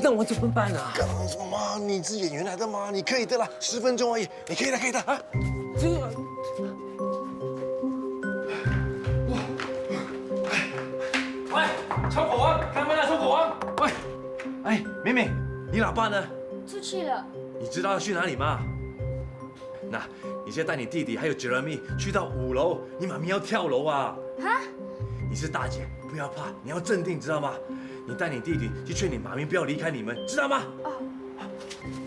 那我怎么办啊？干什么？你是演员来的吗？你可以的啦，10分钟而已，你可以的，可以的啊！这个，喂，臭狗王，开门了，臭狗王！喂，哎，明明，你老爸呢？出去了。你知道要去哪里吗？那，你先带你弟弟还有Jeremy去到5楼，你妈咪要跳楼啊！啊？你是大姐，不要怕，你要镇定，知道吗？你带你弟弟去劝你妈咪不要离开你们，知道吗？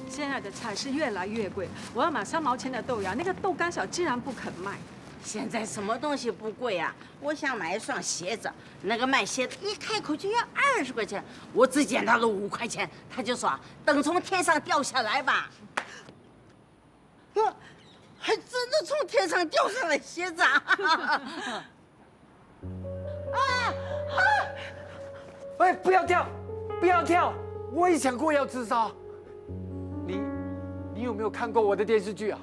现在的菜是越来越贵，我要买3毛钱的豆芽，那个豆干小竟然不肯卖。现在什么东西不贵啊？我想买一双鞋子，那个卖鞋的一开口就要20块钱，我只见他了5块钱，他就说等从天上掉下来吧。还真的从天上掉下来鞋子啊！哎，不要跳，不要跳！我也想过要自杀。你有没有看过我的电视剧啊？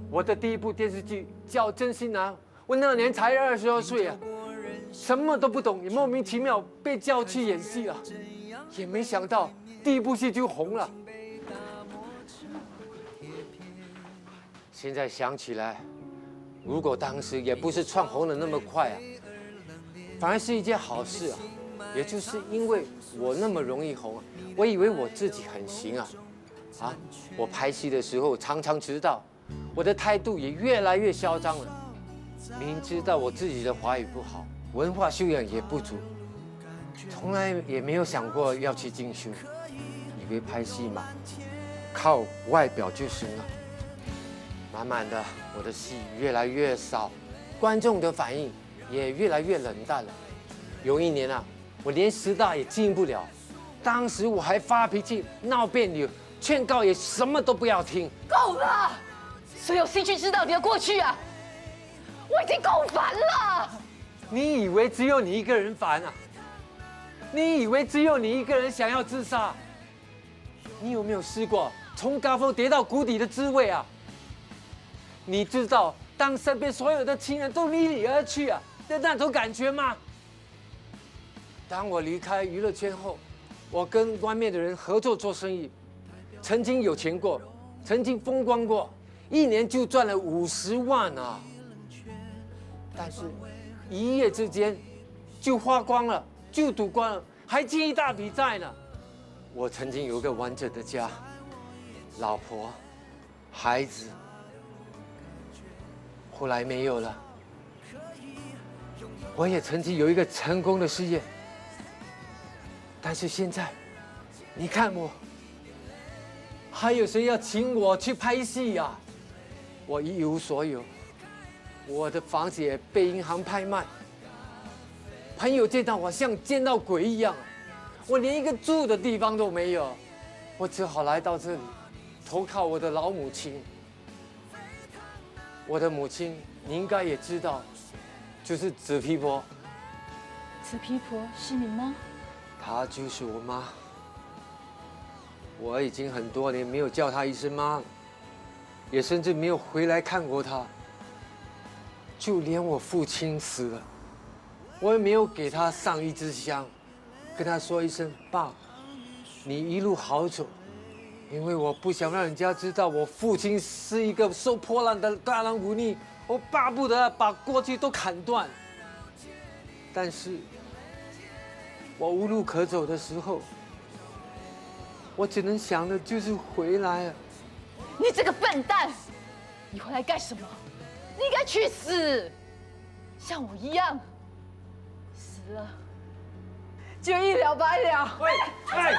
我的第1部电视剧叫《真心男》，我那年才22岁啊，什么都不懂，也莫名其妙被叫去演戏了，也没想到第1部戏就红了。现在想起来，如果当时也不是窜红的那么快啊，反而是一件好事啊。也就是因为我那么容易红啊，我以为我自己很行啊，我拍戏的时候常常迟到，我的态度也越来越嚣张了。明知道我自己的华语不好，文化修养也不足，从来也没有想过要去进修，以为拍戏嘛，靠外表就行了。慢慢的，我的戏越来越少，观众的反应也越来越冷淡了。有一年啊，我连师大也进不了，当时我还发脾气、闹别扭，劝告也什么都不要听。够了！谁有兴趣知道你的过去啊？我已经够烦了。你以为只有你一个人烦啊？你以为只有你一个人想要自杀？你有没有试过从高峰跌到谷底的滋味啊？你知道当身边所有的亲人都离你而去啊的那种感觉吗？当我离开娱乐圈后，我跟外面的人合作做生意，曾经有钱过，曾经风光过，1年就赚了50万啊！但是，一夜之间就花光了，就赌光了，还欠一大笔债呢。我曾经有个完整的家，老婆、孩子，后来没有了。我也曾经有一个成功的事业。但是现在，你看我，还有谁要请我去拍戏呀？我一无所有，我的房子也被银行拍卖，朋友见到我像见到鬼一样，我连一个住的地方都没有，我只好来到这里，投靠我的老母亲。我的母亲，你应该也知道，就是紫皮婆。紫皮婆是你吗？她就是我妈，我已经很多年没有叫她一声妈了，也甚至没有回来看过她。就连我父亲死了，我也没有给他上一支香，跟他说一声爸，你一路好走，因为我不想让人家知道我父亲是一个收破烂的大男无逆，我巴不得把过去都砍断。但是。我无路可走的时候，我只能想的就是回来啊！你这个笨蛋，你回来干什么？你应该去死，像我一样，死了就一了百了。喂，哎，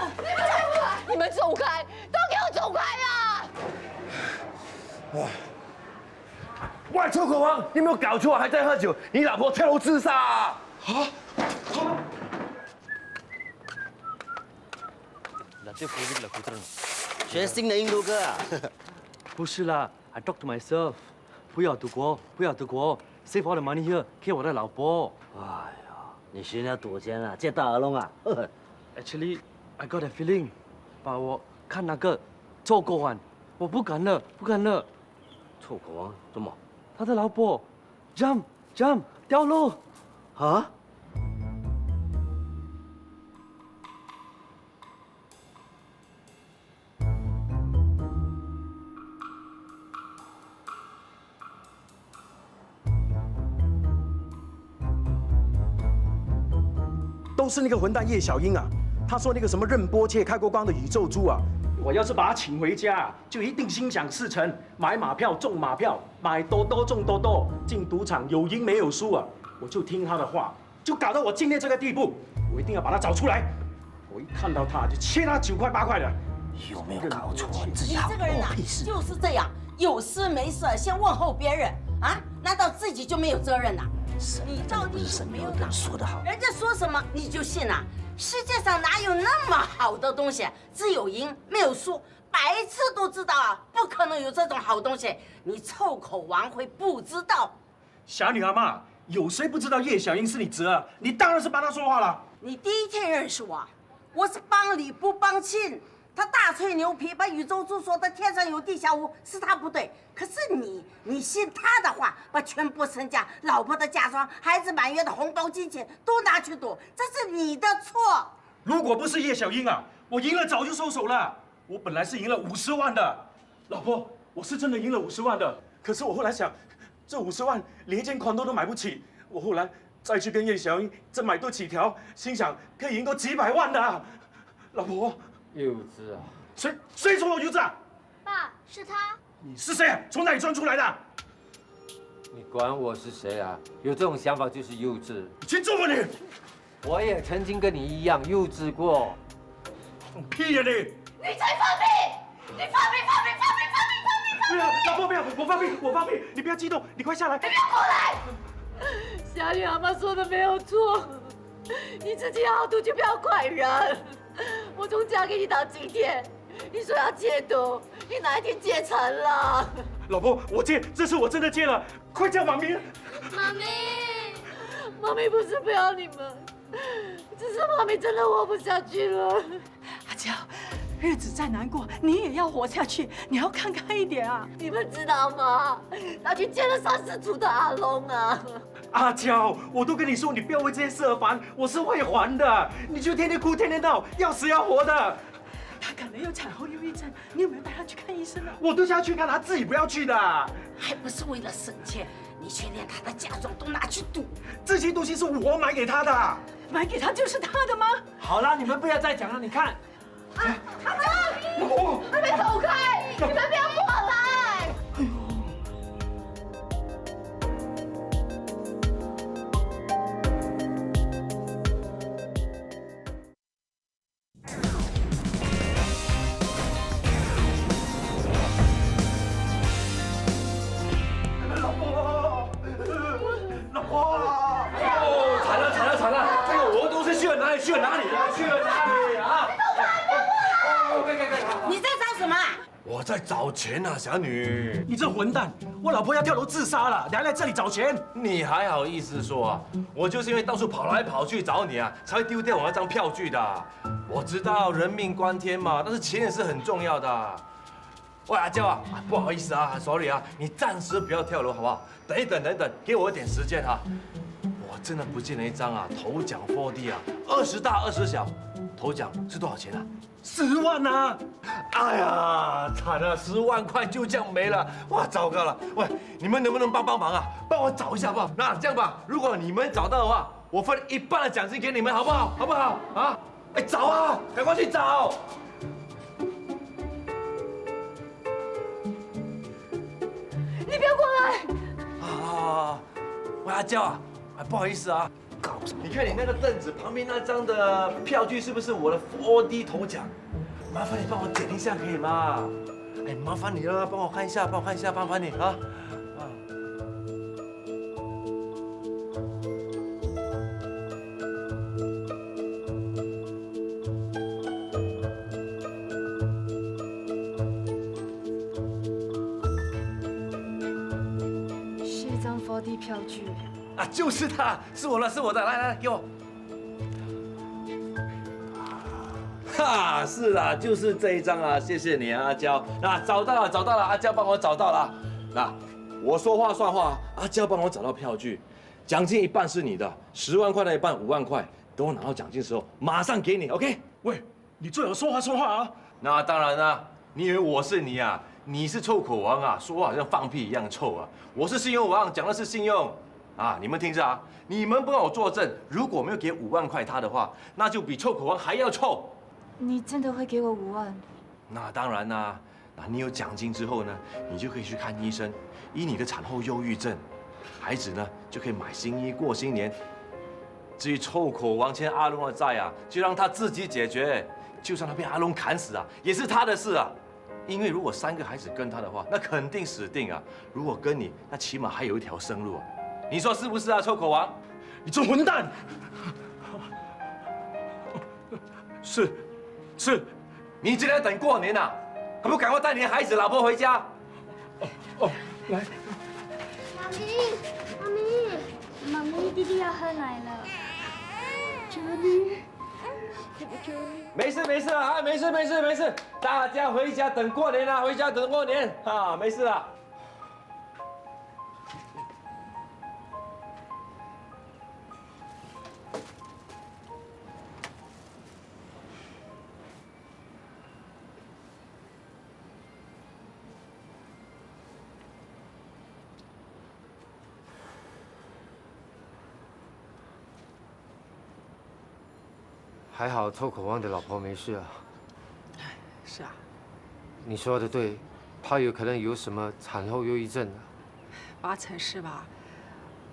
你们走开，都给我走开啊！喂，臭狗王，你有没有搞错？还在喝酒？你老婆跳楼自杀啊！学新的印度歌啊？不是啦 ，I talk to myself， 不要赌国，不要赌国 ，save all the money here， 给我的老婆。哎呀，你学人家赌钱啊，借大耳窿啊？Actually, I got a feeling， 把我看那个臭狗王，我不敢了，不敢了。臭狗王怎么？他的老婆 ，jump 掉楼。啊？都是那个混蛋叶小英啊！他说那个什么任波切开过光的宇宙猪啊！我要是把他请回家，就一定心想事成，买马票中马票，买多多中多多，进赌场有赢没有输啊！我就听他的话，就搞到我今天这个地步。我一定要把他找出来，我一看到他就切他9块8块的。有没有搞错？你自己你这个人呐，就是这样，有事没事先问候别人啊？难道自己就没有责任呐？你到底有没有脑？说得好，人家说什么你就信啊？世界上哪有那么好的东西？只有赢没有输，白痴都知道啊，不可能有这种好东西。你臭口王会不知道？侠女阿妈，有谁不知道叶小英是你侄儿？你当然是帮他说话了。你第一天认识我，我是帮理不帮亲。他大吹牛皮，把宇宙猪说的天上有地下无，是他不对。可是你信他的话，把全部身家、老婆的嫁妆、孩子满月的红包金钱都拿去赌，这是你的错。如果不是叶小英啊，我赢了早就收手了。我本来是赢了50万的，老婆，我是真的赢了50万的。可是我后来想，这50万连一件宽都买不起。我后来再去跟叶小英再买多几条，心想可以赢多几百万的。老婆。幼稚啊！谁说我幼稚啊？爸，是他。你是谁啊？从哪里钻出来的？你管我是谁啊？有这种想法就是幼稚。请住吧你！我也曾经跟你一样幼稚过。放屁呀你！你才放屁！你放屁！不要，老婆不要，我放屁！你不要激动，你快下来！你不要过来！侠女阿妈说的没有错，你自己好赌就不要怪人。我从嫁给你到今天，你说要戒毒，你哪一天戒成了？老婆，我戒，这次我真的戒了，快叫妈咪！妈咪，妈咪不是不要你们，只是妈咪真的活不下去了。阿娇，日子再难过，你也要活下去，你要看开一点啊！你们知道吗？他去见了3、4处的阿龙啊！阿娇，我都跟你说，你不要为这些事而烦，我是会还的。你就天天哭，天天闹，要死要活的。他可能有产后忧郁症，你有没有带他去看医生啊？我都是要去看，他自己不要去的。还不是为了省钱，你却连他的嫁妆都拿去赌。这些东西是我买给他的，买给他就是他的吗？好啦，你们不要再讲了，你看。阿妈，还没走开，你们不要过来！老婆！哦，惨了！这个我都是去了哪里啊？你在找什么？我在找钱啊，侠女。你这混蛋！我老婆要跳楼自杀了，你还来这里找钱？你还好意思说啊？我就是因为到处跑来跑去找你啊，才会丢掉我那张票据的。我知道人命关天嘛，但是钱也是很重要的。喂，阿娇啊，不好意思啊 ，sorry 啊，你暂时不要跳楼好不好？等一等，给我一点时间哈。我真的不见了一张啊，头奖 4D 啊，20大20小，头奖是多少钱啊？10万啊！哎呀，惨了，10万块就这样没了，哇，糟糕了！喂，你们能不能帮忙啊？帮我找一下好不好？那这样吧，如果你们找到的话，我分1半的奖金给你们，好不好？好不好？啊？哎，找啊，赶快去找！你不要过来！啊，喂，阿娇啊，不好意思啊，你看你那个凳子旁边那张的票据是不是我的4D 头奖？麻烦你帮我点一下可以吗？哎，麻烦你了，帮我看一下，麻烦你啊。是一张4D 票据。啊，就是它，是我的，来，给我。哈，是啦，就是这一张啊，谢谢你啊，阿娇。那找到了，阿娇帮我找到了。那我说话算话，阿娇帮我找到票据，奖金1半是你的，10万块的一半5万块，等我拿到奖金的时候马上给你 ，OK？ 喂，你最好说话啊！那当然啦，你以为我是你啊？你是臭口王啊，说话好像放屁一样臭啊！我是信用王，讲的是信用。啊，你们听着啊，你们不让我作证，如果没有给5万块他的话，那就比臭口王还要臭。你真的会给我5万？那当然啦，那你有奖金之后呢，你就可以去看医生，医你的产后忧郁症，孩子呢就可以买新衣过新年。至于臭口王欠阿龙的债啊，就让他自己解决，就算他被阿龙砍死啊，也是他的事啊。因为如果3个孩子跟他的话，那肯定死定啊。如果跟你，那起码还有一条生路啊。你说是不是啊，臭口王？你这混蛋！是，你今天等过年啊，还不赶快带你的孩子、老婆回家？哦，来。妈咪，弟弟要喝奶了。求你，我求你。没事啊，没事，大家回家等过年啊，回家等过年啊，没事啊。还好臭口王的老婆没事啊。是啊，你说的对，她有可能有什么产后忧郁症啊。 8成是吧？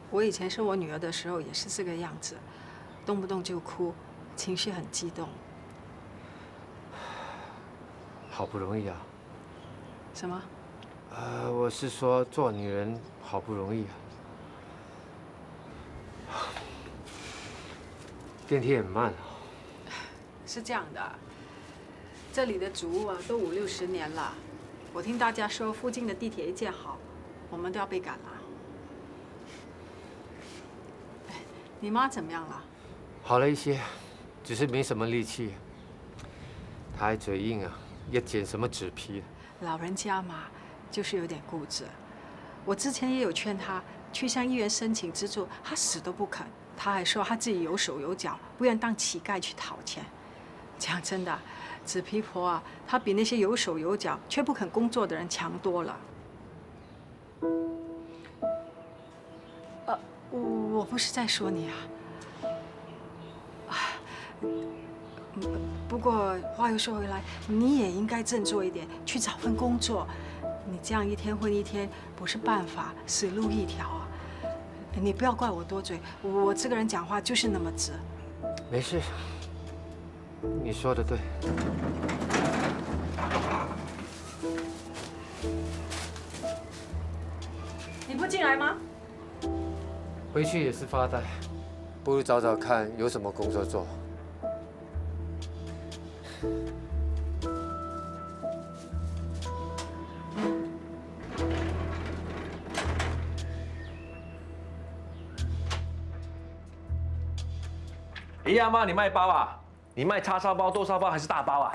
我以前生我女儿的时候也是这个样子，动不动就哭，情绪很激动。好不容易啊。什么？我是说做女人好不容易啊。电梯很慢啊。是这样的，这里的主屋啊都50、60年了，我听大家说附近的地铁一建好，我们都要被赶了。你妈怎么样了？好了一些，只是没什么力气。她还嘴硬啊，要剪什么纸皮。老人家嘛，就是有点固执。我之前也有劝她去向医院申请资助，她死都不肯。她还说她自己有手有脚，不愿当乞丐去讨钱。讲真的，纸皮婆啊，她比那些有手有脚却不肯工作的人强多了。我不是在说你啊。不过话又说回来，你也应该振作一点，去找份工作。你这样一天混一天不是办法，死路一条啊！你不要怪我多嘴，我这个人讲话就是那么直。没事，你说的对。你不进来吗？回去也是发呆，不如找找看有什么工作做。一样吗？你卖包啊？你卖叉烧包、豆沙包还是大包啊？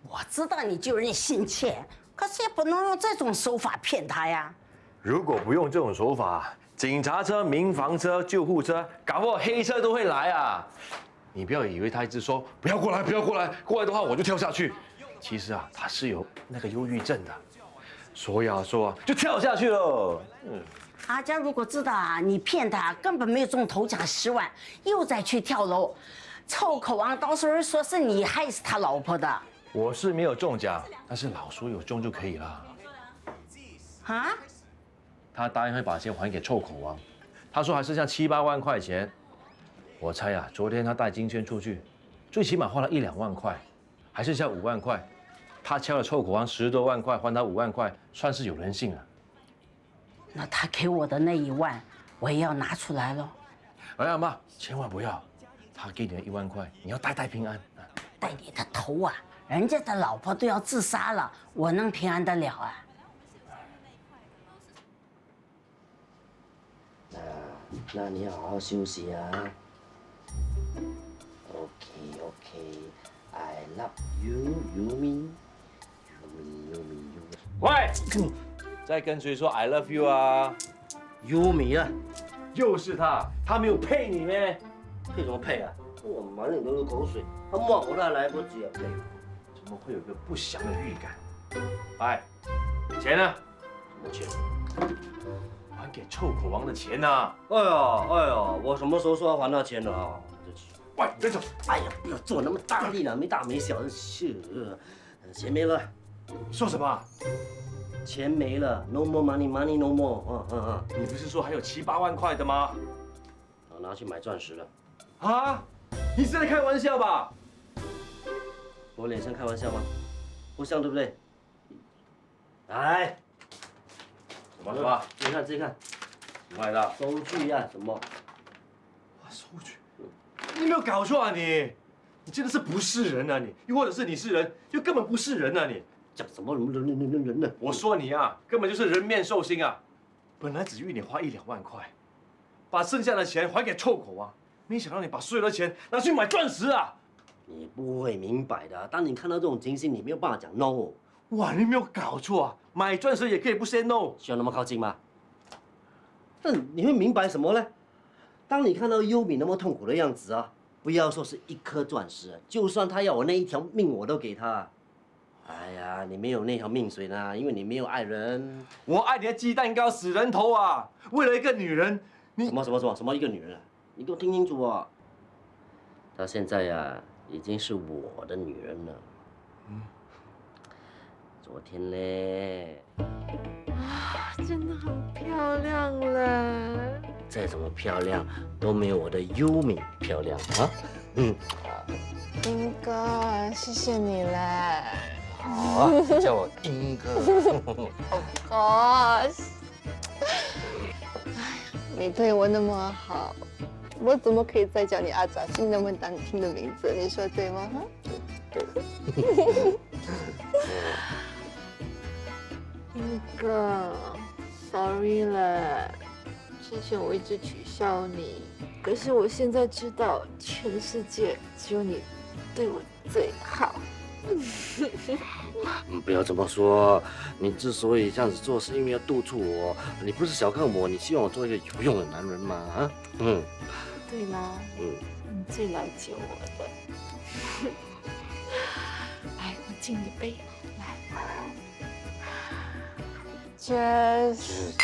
我知道你救人心切，可是也不能用这种手法骗他呀。如果不用这种手法，警察车、民防车、救护车，搞不好黑车都会来啊！你不要以为他一直说不要过来，不要过来，过来的话我就跳下去。其实啊，他是有那个忧郁症的，说呀说啊就跳下去了。阿佳如果知道啊，你骗他根本没有中头奖10万，又再去跳楼，臭口王到时候说是你害死他老婆的。我是没有中奖，但是老叔有中就可以了。啊？他答应会把钱还给臭口王，他说还剩下7、8万块钱。我猜啊，昨天他带金圈出去，最起码花了1、2万块，还剩下5万块。他敲了臭口王10多万块，还他5万块，算是有人性了。那他给我的那1万，我也要拿出来了。哎呀妈，千万不要！他给你的1万块，你要代代平安。带你的头啊！人家的老婆都要自杀了，我能平安得了啊？那你好好休息啊。OK，I love you， you mean。喂，在跟谁说 I love you 啊？优米啊，又是他，他没有配你咩？配什么配啊？我满脸都是口水，他摸我都还来不及啊！配。怎么会有个不祥的预感？哎，钱呢？什么钱？还给臭口王的钱呐！哎呀，我什么时候说要还他钱了啊？喂，别走！哎呀，不要做那么大力了，没大没小的事。钱没了。说什么？钱没了 ，no more money，money no more。你不是说还有7、8万块的吗？我拿去买钻石了。啊？你是在开玩笑吧？我脸上开玩笑吗？不像对不对？来，什么？自己看，自己看。买的。收据啊，什么？哇，收据？你没有搞错啊你？你真的是不是人啊你？又或者是你是人，又根本不是人啊你？讲什么人呢？我说你啊，根本就是人面兽心啊！本来只预你花1、2万块，把剩下的钱还给臭口王，没想到你把所有的钱拿去买钻石啊！你不会明白的。当你看到这种情形，你没有办法讲 no。哇，你没有搞错啊！买钻石也可以不 say no， 需要那么靠近吗？那你会明白什么呢？当你看到优米那么痛苦的样子啊，不要说是1颗钻石，就算他要我那1条命，我都给他。哎呀，你没有那条命水呢，因为你没有爱人。我爱你的鸡蛋糕死人头啊！为了一个女人，你什么一个女人啊？你给我听清楚哦。她现在呀，已经是我的女人了。昨天嘞，真的很漂亮了。再怎么漂亮都没有我的优米漂亮啊。英哥，谢谢你嘞。好啊，叫我英哥。Of course。哎，你对我那么好，我怎么可以再叫你阿扎西那么难听的名字？你说对吗？英哥 ，sorry 了，之前我一直取笑你，可是我现在知道，全世界只有你对我最好。不要这么说，你之所以这样子做，是因为要督促我。你不是小看我，你希望我做一个有用的男人吗？啊，对啦，你最了解我的。来，我敬你杯，来 ，Cheers。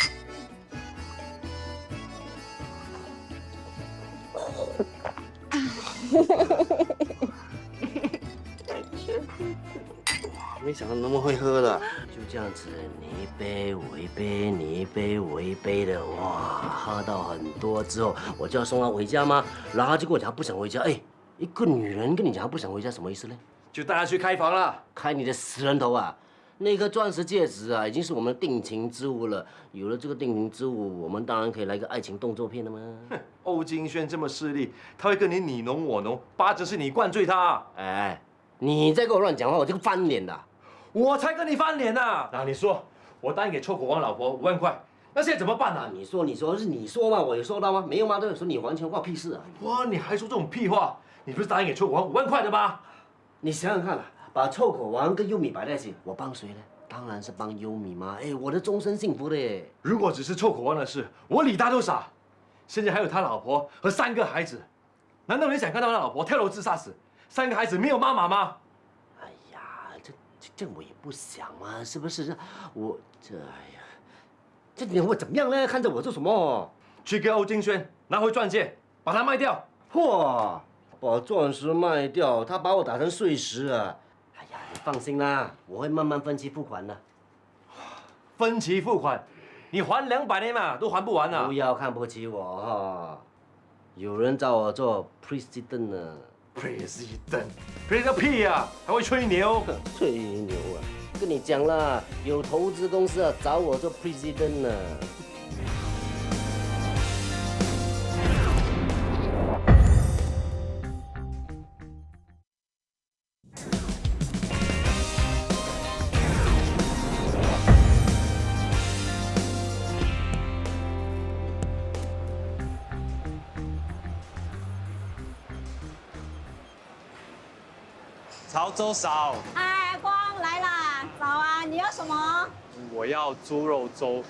没想到那么会喝的，就这样子，你一杯我一杯，你一杯我一杯的，哇，喝到很多之后，我就要送她回家吗？然后她就跟我讲她不想回家，哎，一个女人跟你讲她不想回家，什么意思呢？就带她去开房了。开你的死人头啊！那颗钻石戒指啊，已经是我们的定情之物了。有了这个定情之物，我们当然可以来个爱情动作片了吗？哼，欧金轩这么势利，他会跟你你侬我侬，八成是你灌醉他。哎，你再跟我乱讲话，我就翻脸的。我才跟你翻脸呐！那你说，我答应给臭狗王老婆5万块，那现在怎么办呢？你说是你说嘛，我有收到吗？没有吗？都有说你还钱，关我屁事啊！哇，你还说这种屁话？你不是答应给臭狗王5万块的吗？你想想看啊，把臭狗王跟优米摆在一起，我帮谁呢？当然是帮优米嘛！哎，我的终身幸福的耶！如果只是臭狗王的事，我理他都傻。现在还有他老婆和3个孩子，难道你想看到他老婆跳楼自杀死，3个孩子没有妈妈吗？哎呀，这我也不想嘛，是不是？我哎呀，这你我怎么样呢？看着我做什么？去给欧金轩拿回钻戒，把它卖掉。嚯，把钻石卖掉，他把我打成碎石啊！哎呀，你放心啦，我会慢慢分期付款的。分期付款，你还200年嘛，都还不完啊！不要看不起我哈，有人找我做 president 呢。president 屁呀，还会吹牛？吹牛啊！跟你讲啦，有投资公司啊找我做 president 呢。潮州嫂，哎，光来啦，早啊，你要什么？我要猪肉粥，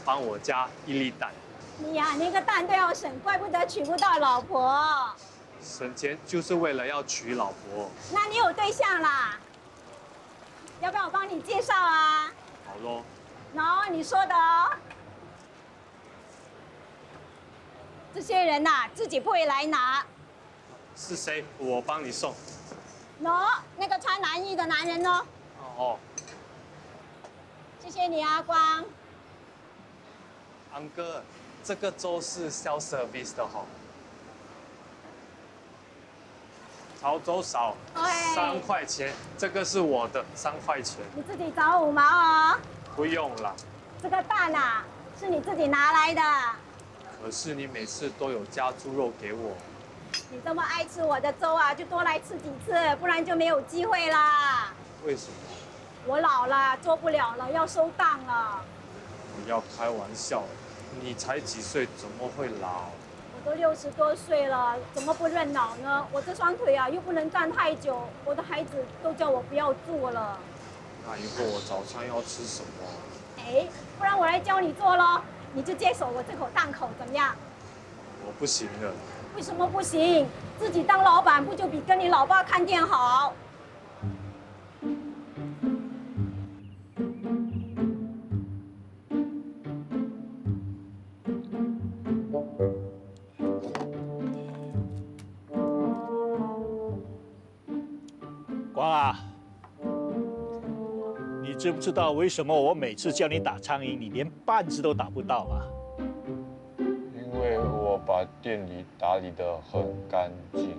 帮我加1粒蛋。你呀，连个蛋都要省，怪不得娶不到老婆。省钱就是为了要娶老婆。那你有对象啦？要不要我帮你介绍啊？好咯。喏，你说的哦。这些人呐、自己不会来拿。是谁？我帮你送。那个穿蓝衣的男人呢？哦，谢谢你啊，光。安哥，这个粥是 self service 的哈。潮州少3块钱，这个是我的3块钱。你自己找5毛哦。不用了。这个蛋啊，是你自己拿来的。可是你每次都有加猪肉给我。你这么爱吃我的粥啊，就多来吃几次，不然就没有机会啦。为什么？我老了，做不了了，要收档了。不要开玩笑，你才几岁，怎么会老？我都60多岁了，怎么不认老呢？我这双腿啊，又不能站太久，我的孩子都叫我不要做了。那以后我早餐要吃什么？哎，不然我来教你做咯，你就接手我这口档口，怎么样？我不行了。为什么不行？自己当老板不就比跟你老爸看店好？光啊，你知不知道为什么我每次叫你打苍蝇，你连半只都打不到啊？因为我把店里打理得很干净。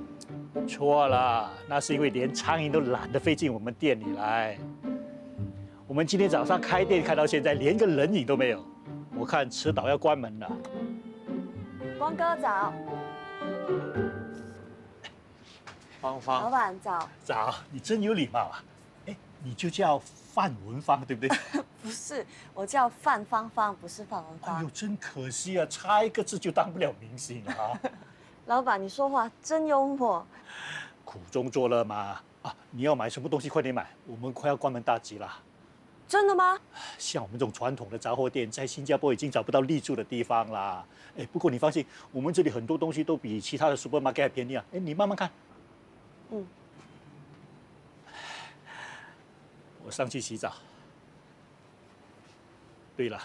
错了，那是因为连苍蝇都懒得飞进我们店里来。我们今天早上开店开到现在，连个人影都没有，我看迟早要关门了。光哥早，芳芳，老板早。早，你真有礼貌啊！哎，你就叫范文芳对不对？不是，我叫范芳芳，不是范文芳。哎呦，真可惜啊，差一个字就当不了明星了啊！老板，你说话真幽默。苦中作乐嘛。啊，你要买什么东西快点买，我们快要关门大吉了。真的吗？像我们这种传统的杂货店，在新加坡已经找不到立足的地方啦。哎，不过你放心，我们这里很多东西都比其他的 supermarket 还便宜啊。哎，你慢慢看。嗯。我上去洗澡。对了，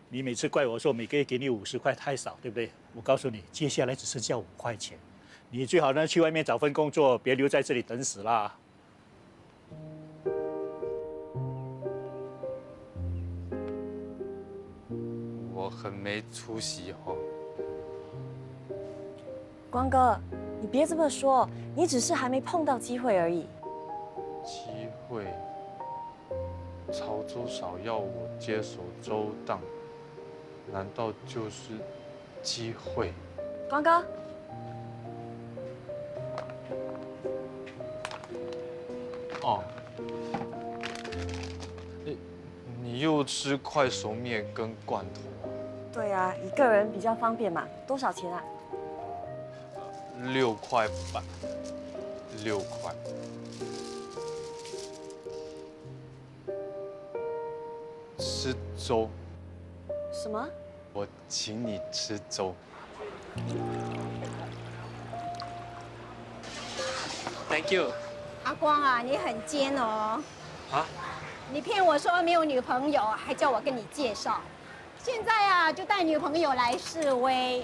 你每次怪我说每个月给你50块太少，对不对？我告诉你，接下来只剩下5块钱。你最好呢去外面找份工作，别留在这里等死啦。我很没出息哦。光哥，你别这么说，你只是还没碰到机会而已。机会？潮州少要我接手粥档，难道就是机会？光哥。哦。你又吃快熟面跟罐头？对啊，一个人比较方便嘛。多少钱啊？6块半，6块。吃粥？什么？我请你吃粥。Thank you。阿光啊，你很奸哦。啊？你骗我说没有女朋友，还叫我跟你介绍。现在啊，就带女朋友来示威。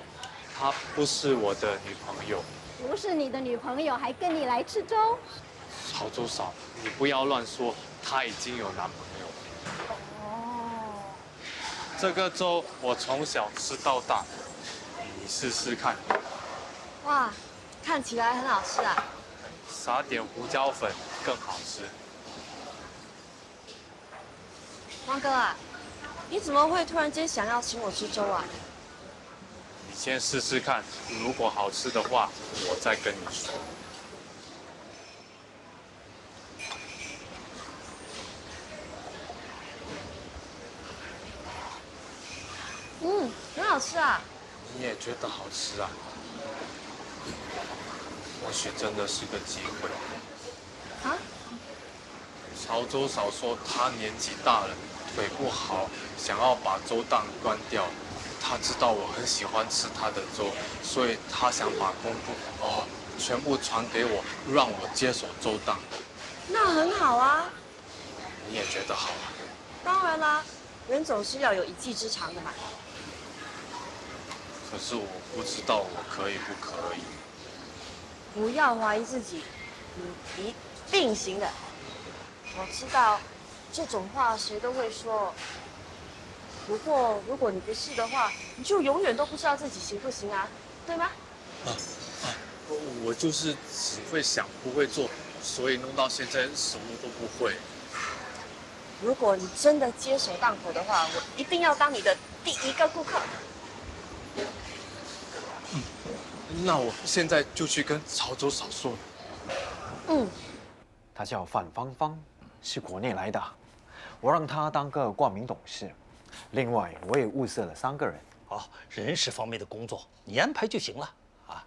她不是我的女朋友。不是你的女朋友，还跟你来吃粥？潮州嫂，你不要乱说，她已经有男朋友。哦。这个粥我从小吃到大，你试试看。哇，看起来很好吃啊。撒点胡椒粉更好吃。光哥啊，你怎么会突然间想要请我吃粥啊？你先试试看，如果好吃的话，我再跟你说。嗯，很好吃啊。你也觉得好吃啊？或许真的是个机会。啊？潮州嫂说她年纪大了，腿不好，想要把粥档关掉。她知道我很喜欢吃她的粥，所以她想把功夫全部传给我，让我接手粥档。那很好啊。你也觉得好啊？当然啦，人总是要有一技之长的嘛。可是我不知道我可以不可以。不要怀疑自己，你一定行的。我知道这种话谁都会说，不过如果你不是的话，你就永远都不知道自己行不行啊，对吗？我就是只会想不会做，所以弄到现在什么都不会。如果你真的接手档口的话，我一定要当你的第一个顾客。那我现在就去跟潮州嫂说。他叫范芳芳，是国内来的，我让他当个冠名董事。另外，我也物色了3个人。哦，人事方面的工作你安排就行了啊。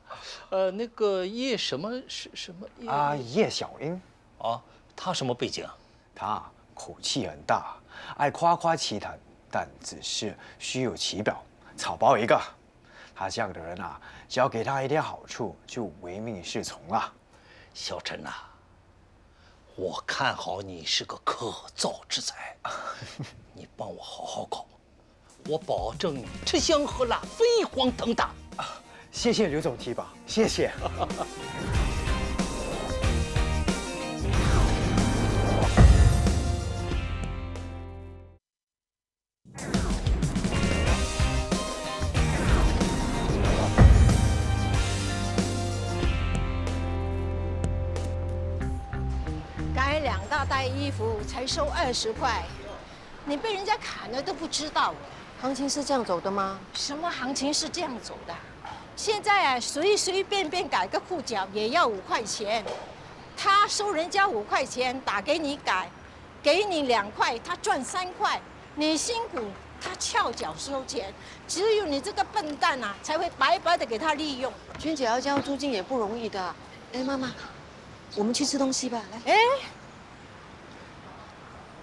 那个叶什么是什么叶啊？叶小英。哦，他什么背景啊？他口气很大，爱夸夸其谈，但只是虚有其表，草包一个。他这样的人啊，只要给他一点好处，就唯命是从了。小陈呐，我看好你是个可造之才，你帮我好好搞，我保证你吃香喝辣，飞黄腾达。谢谢刘总提拔，谢谢。改2大袋衣服才收20块，你被人家砍了都不知道。行情是这样走的吗？什么行情是这样走的？现在啊，随随便便改个裤脚也要5块钱，他收人家5块钱打给你改，给你2块，他赚3块，你辛苦，他翘脚收钱，只有你这个笨蛋啊，才会白白的给他利用。娟姐要交租金也不容易的。哎，妈妈，我们去吃东西吧，来。哎，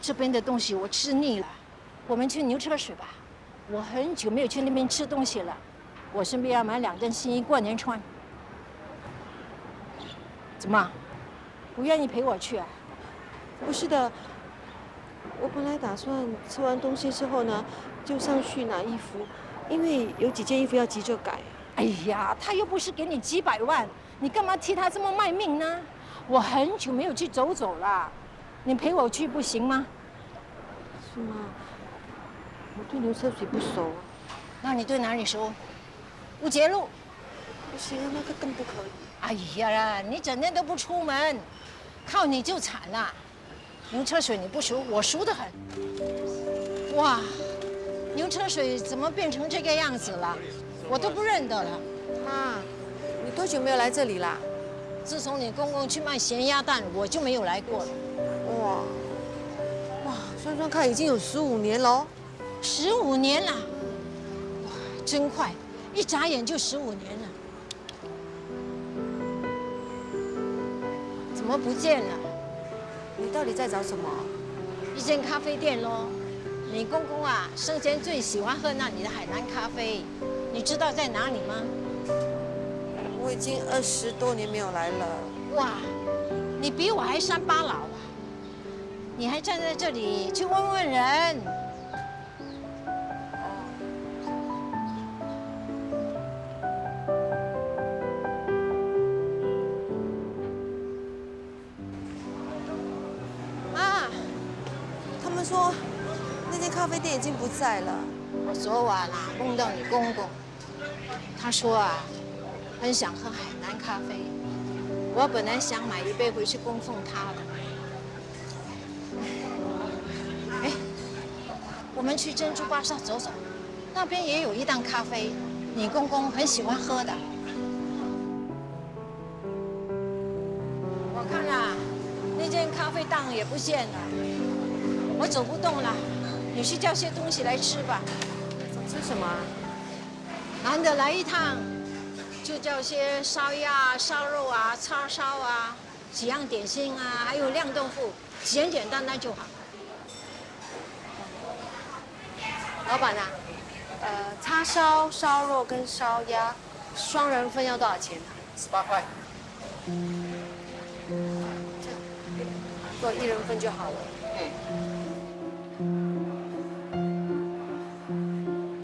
这边的东西我吃腻了，我们去牛车水吧。我很久没有去那边吃东西了，我顺便要买2件新衣过年穿。怎么，不愿意陪我去啊？不是的，我本来打算吃完东西之后呢，就上去拿衣服，因为有几件衣服要急着改。哎呀，他又不是给你几百万，你干嘛替他这么卖命呢？我很久没有去走走了，你陪我去不行吗？是吗？我对牛车水不熟。那你对哪里熟？乌节路。不行啊，那个更不可以。哎呀，你整天都不出门，靠你就惨了。牛车水你不熟，我熟得很。哇，牛车水怎么变成这个样子了？我都不认得了。妈，你多久没有来这里啦？自从你公公去卖咸鸭蛋，我就没有来过了。哇，算算看，已经有15年喽。15年了，哇，真快，一眨眼就15年了。怎么不见了？你到底在找什么？一间咖啡店咯。你公公啊，生前最喜欢喝那里的海南咖啡，你知道在哪里吗？我已经20多年没有来了。哇，你比我还3八老啊！你还站在这里，去问问人。妈，他们说那间咖啡店已经不在了。我昨晚啊梦到你公公，他说啊，很想喝海南咖啡。我本来想买1杯回去供奉他的。哎，我们去珍珠巴萨走走，那边也有一档咖啡，你公公很喜欢喝的。我看啊，那间咖啡档也不见了，我走不动了，你去叫些东西来吃吧。吃什么？难得来一趟。就叫些烧鸭、烧肉啊、叉烧啊，几样点心啊，还有亮豆腐，简简单单就好。老板啊，叉烧、烧肉跟烧鸭，双人份要多少钱啊？18块。做1人份就好了。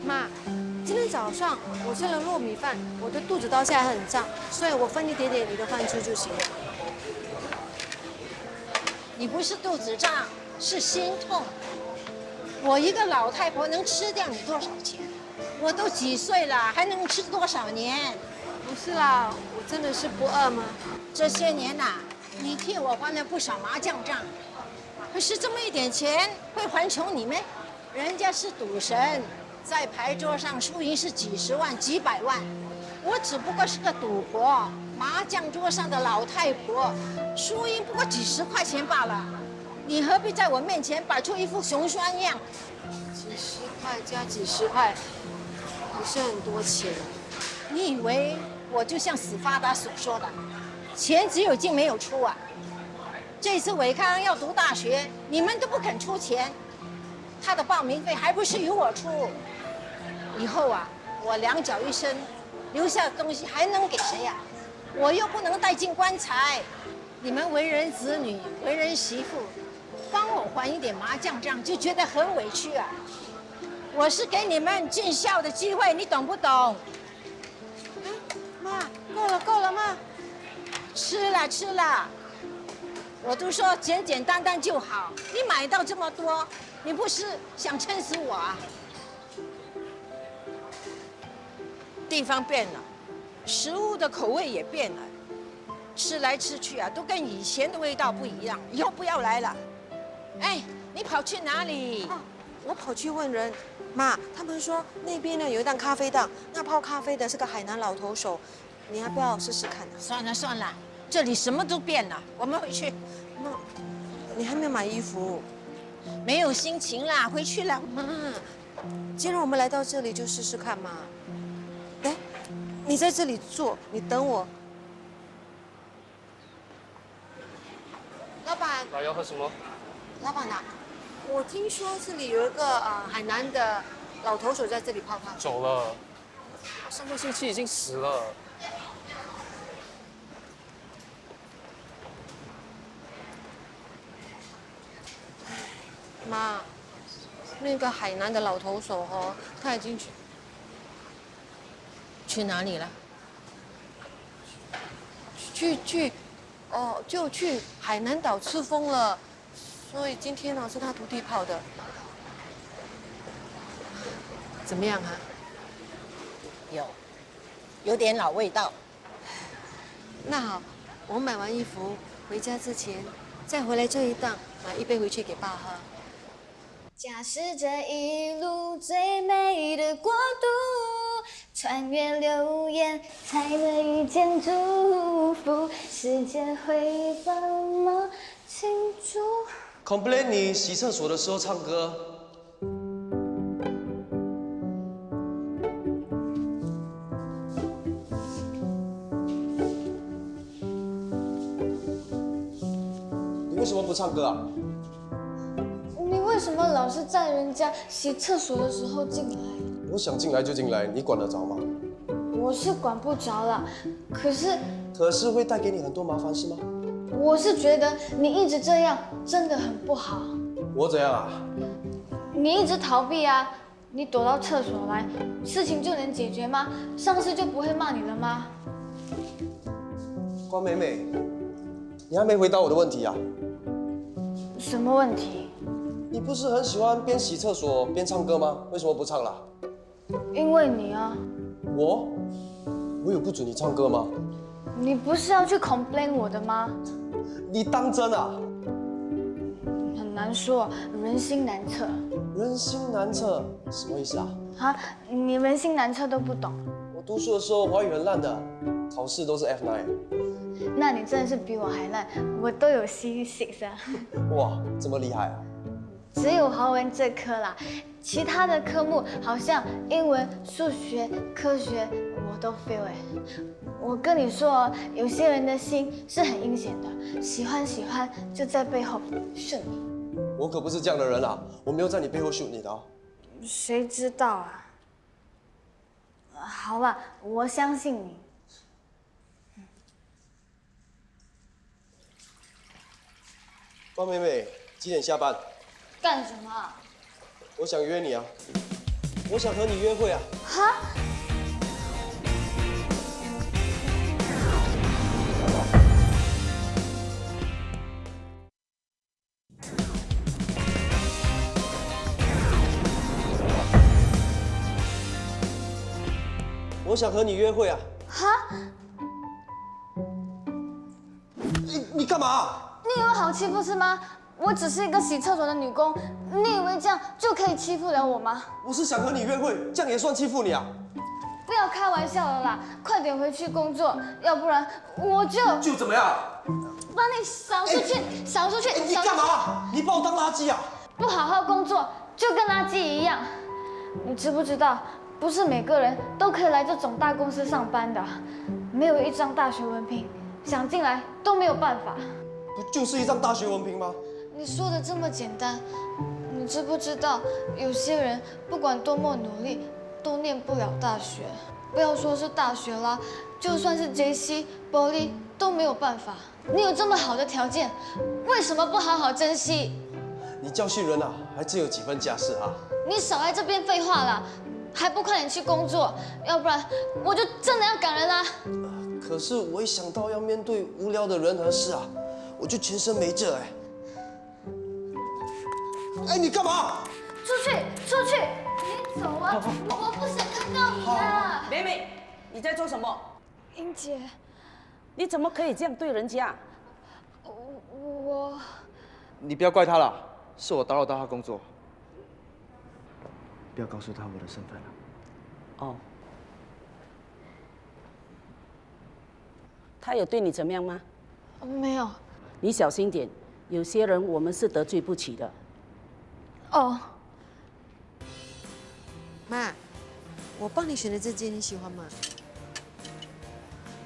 妈，今天天早上我吃了糯米饭，我的肚子到现在很胀，所以我分一点点你的饭吃就行了。你不是肚子胀，是心痛。我一个老太婆能吃掉你多少钱？我都几岁了，还能吃多少年？不是啦，我真的是不饿吗？这些年呐，你替我还了不少麻将账，可是这么一点钱会还穷你们？人家是赌神，在牌桌上输赢是几十万、几百万，我只不过是个赌婆，麻将桌上的老太婆，输赢不过几十块钱罢了。你何必在我面前摆出一副穷酸样？几十块加几十块，不是很多钱。你以为我就像死发达所说的，钱只有进没有出啊？这次伟康要读大学，你们都不肯出钱，他的报名费还不是由我出？以后啊，我两脚一伸，留下的东西还能给谁呀？我又不能带进棺材。你们为人子女，为人媳妇，帮我还一点麻将账，就觉得很委屈啊！我是给你们尽孝的机会，你懂不懂？妈，够了，妈。吃了，我都说简简单单就好。你买到这么多，你不是想撑死我啊？地方变了，食物的口味也变了，吃来吃去啊，都跟以前的味道不一样。以后不要来了。哎，你跑去哪里？我跑去问人，妈，他们说那边呢有一档咖啡档，那泡咖啡的是个海南老头手，你要不要试试看呢？算了，这里什么都变了，我们回去。妈，你还没有买衣服，没有心情啦，回去了。妈，既然我们来到这里，就试试看嘛。哎，你在这里坐，你等我。老板，老要喝什么？老板啊，我听说这里有一个海南的老头手在这里泡咖啡。走了，上个星期已经死了。妈，那个海南的老头手哦，他已经去哪里了？就去海南岛吃风了，所以今天呢是他徒弟泡的。怎么样啊？有点老味道。那好，我买完衣服回家之前，再回来这一档买一杯回去给爸喝。驾驶这一路最美的国度，穿越流言才能遇见祝福，世界会怎么庆祝 Complain 你洗厕所的时候唱歌。你为什么不唱歌啊？你为什么老是在人家洗厕所的时候进来？我想进来就进来，你管得着吗？我是管不着啦，可是会带给你很多麻烦是吗？我是觉得你一直这样真的很不好。我怎样啊？你一直逃避啊，你躲到厕所来，事情就能解决吗？上司就不会骂你了吗？关美美，你还没回答我的问题啊？什么问题？你不是很喜欢边洗厕所边唱歌吗？为什么不唱了？因为你啊。我有不准你唱歌吗？你不是要去 complain 我的吗？你当真啊？很难说，人心难测。人心难测什么意思啊？啊，你人心难测都不懂？我读书的时候华语很烂的，考试都是 F9。那你真的是比我还烂，我都有 C6啊。哇，这么厉害啊！只有华文这科啦，其他的科目好像英文、数学、科学我都 fail 哎。我跟你说哦，有些人的心是很阴险的，喜欢就在背后shoot你。我可不是这样的人啊，我没有在你背后shoot你的哦。谁知道啊？好了，我相信你。关美美，几点下班？干什么？我想约你啊。我想和你约会啊。哈？我想和你约会啊。哈？你干嘛？你以为好欺负是吗？我只是一个洗厕所的女工，你以为这样就可以欺负了我吗？我是想和你约会，这样也算欺负你啊？不要开玩笑了啦，快点回去工作，要不然我就怎么样？把你扫出去，扫出去！你干嘛？你把我当垃圾啊？不好好工作，就跟垃圾一样。你知不知道，不是每个人都可以来这种大公司上班的，没有一张大学文凭，想进来都没有办法。不就是一张大学文凭吗？你说的这么简单，你知不知道，有些人不管多么努力，都念不了大学。不要说是大学啦，就算是 JC、伯利都没有办法。你有这么好的条件，为什么不好好珍惜？你教训人啊，还真有几分架势啊！你少来这边废话啦，还不快点去工作，要不然我就真的要赶人啦。可是我一想到要面对无聊的人和事啊，我就全身没劲哎。哎，你干嘛？出去，出去！你走啊！我不想看到你啊！妹妹，你在做什么？英姐，你怎么可以这样对人家？我……你不要怪他了，是我打扰到他工作。不要告诉他我的身份了。哦。他有对你怎么样吗？没有。你小心点，有些人我们是得罪不起的。哦。妈，我帮你选的这件你喜欢吗？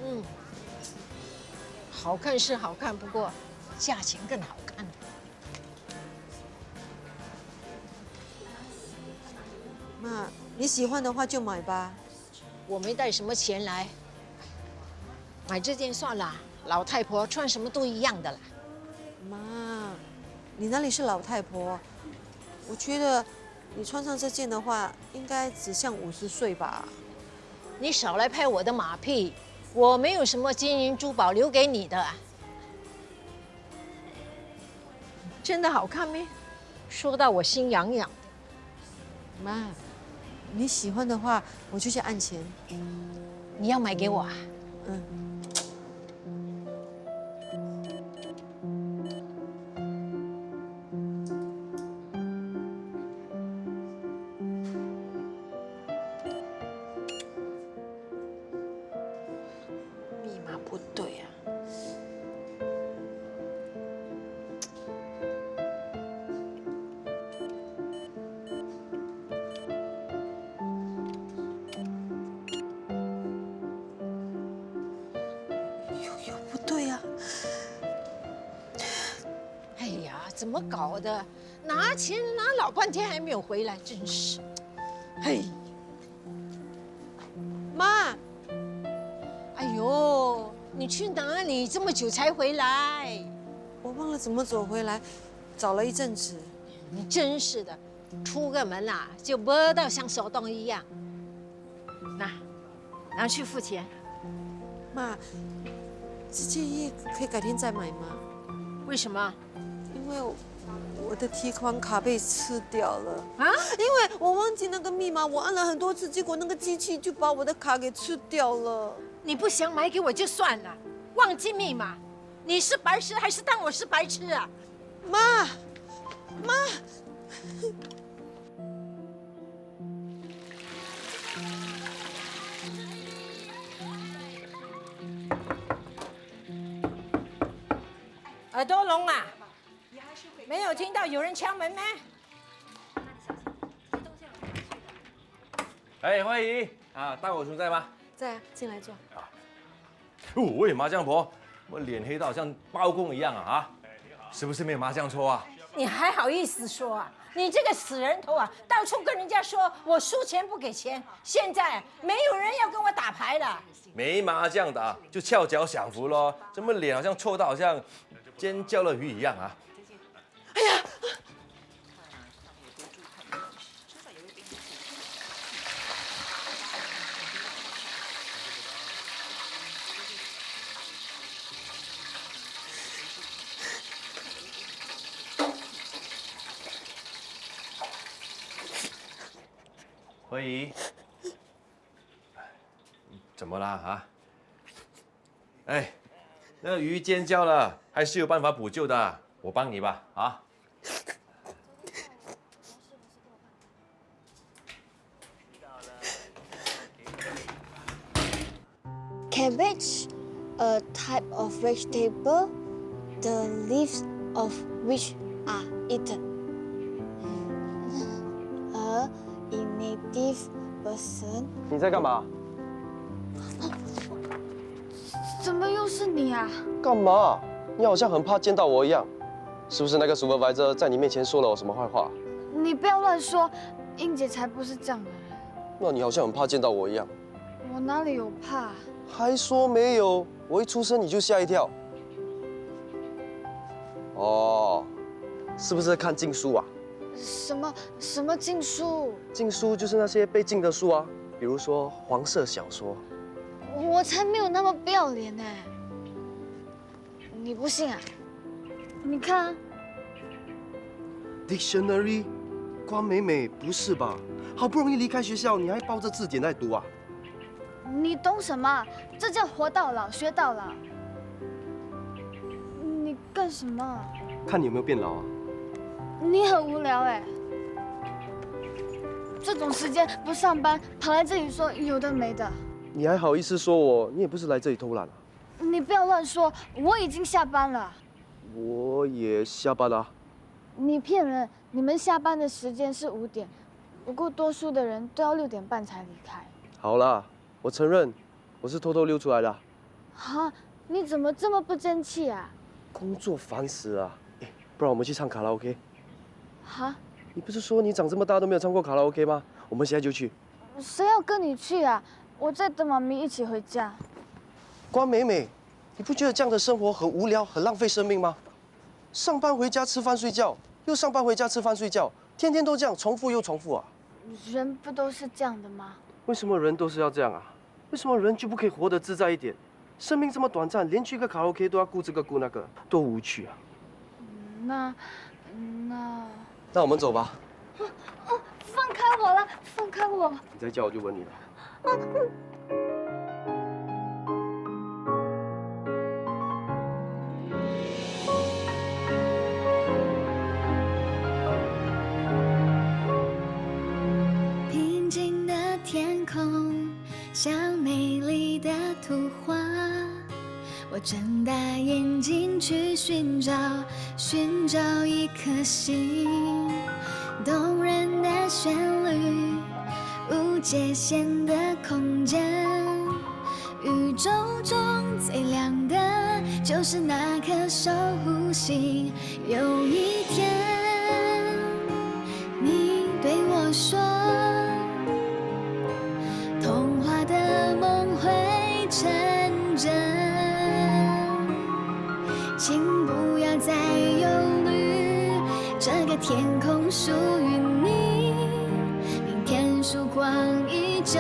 嗯，好看是好看，不过价钱更好看。妈，你喜欢的话就买吧。我没带什么钱来，买这件算了。老太婆穿什么都一样的啦。妈，你哪里是老太婆？我觉得你穿上这件的话，应该只像50岁吧。你少来拍我的马屁，我没有什么金银珠宝留给你的。真的好看没？说到我心痒痒。妈，你喜欢的话，我就去按钱。你要买给我啊？嗯。密码不对啊。不对呀！哎呀，怎么搞的？拿钱拿老半天还没有回来，真是。嘿，妈，哎呦，你去哪里？这么久才回来？我忘了怎么走回来，找了一阵子。你真是的，出个门啊就摸到像手动一样。拿去付钱。妈，这件衣可以改天再买吗？为什么？因为我的提款卡被吃掉了啊！因为我忘记那个密码，我按了很多次，结果那个机器就把我的卡给吃掉了。你不想买给我就算了，忘记密码，你是白痴还是当我是白痴啊？妈，妈。耳朵聋啊？没有听到有人敲门吗？哎，欢迎啊！大狗熊在吗？在啊，进来坐。喂，麻将婆，我脸黑到好像包公一样啊！是不是没有麻将抽啊？你还好意思说啊？你这个死人头啊，到处跟人家说我输钱不给钱，现在没有人要跟我打牌了。没麻将打就翘脚享福咯，怎么脸好像臭到好像尖叫了鱼一样啊？哎呀！而已。怎么啦啊？哎，那个鱼尖叫了，还是有办法补救的，我帮你吧啊。 Cabbage, a type of vegetable, the leaves of which are eaten. A inactive person. 你在干嘛？怎么又是你啊？干嘛？你好像很怕见到我一样，是不是那个 supervisor 在你面前说了我什么坏话？你不要乱说，英姐才不是这样的人。那你好像很怕见到我一样。我哪里有怕？还说没有，我一出生你就吓一跳。哦，是不是看禁书啊？什么禁书？禁书就是那些被禁的书啊，比如说黄色小说。我才没有那么不要脸呢！你不信啊？你看。Dictionary， 关美美，不是吧？好不容易离开学校，你还抱着字典在读啊？ 你懂什么？这叫活到老学到老。你干什么？看你有没有变老啊？你很无聊哎。这种时间不上班，跑来这里说有的没的。你还好意思说我？你也不是来这里偷懒啊。你不要乱说，我已经下班了。我也下班了啊。你骗人！你们下班的时间是5点，不过多数的人都要6点半才离开。好啦。 我承认，我是偷偷溜出来的。啊！你怎么这么不争气啊？工作烦死了。哎，不然我们去唱卡拉 OK？ 哈？你不是说你长这么大都没有唱过卡拉 OK 吗？我们现在就去。谁要跟你去啊？我在等妈咪一起回家。关美美，你不觉得这样的生活很无聊、很浪费生命吗？上班回家吃饭睡觉，又上班回家吃饭睡觉，天天都这样重复又重复啊！人不都是这样的吗？ 为什么人都是要这样啊？为什么人就不可以活得自在一点？生命这么短暂，连去个卡拉 OK 都要顾这个顾那个，多无趣啊！那我们走吧。放开我了，放开我！你再叫我就吻你了。天空像美丽的图画，我睁大眼睛去寻找一颗星，动人的旋律，无界限的空间，宇宙中最亮的就是那颗守护星。有一天，你对我说。 童话的梦会成真，请不要再忧虑，这个天空属于你，明天曙光依旧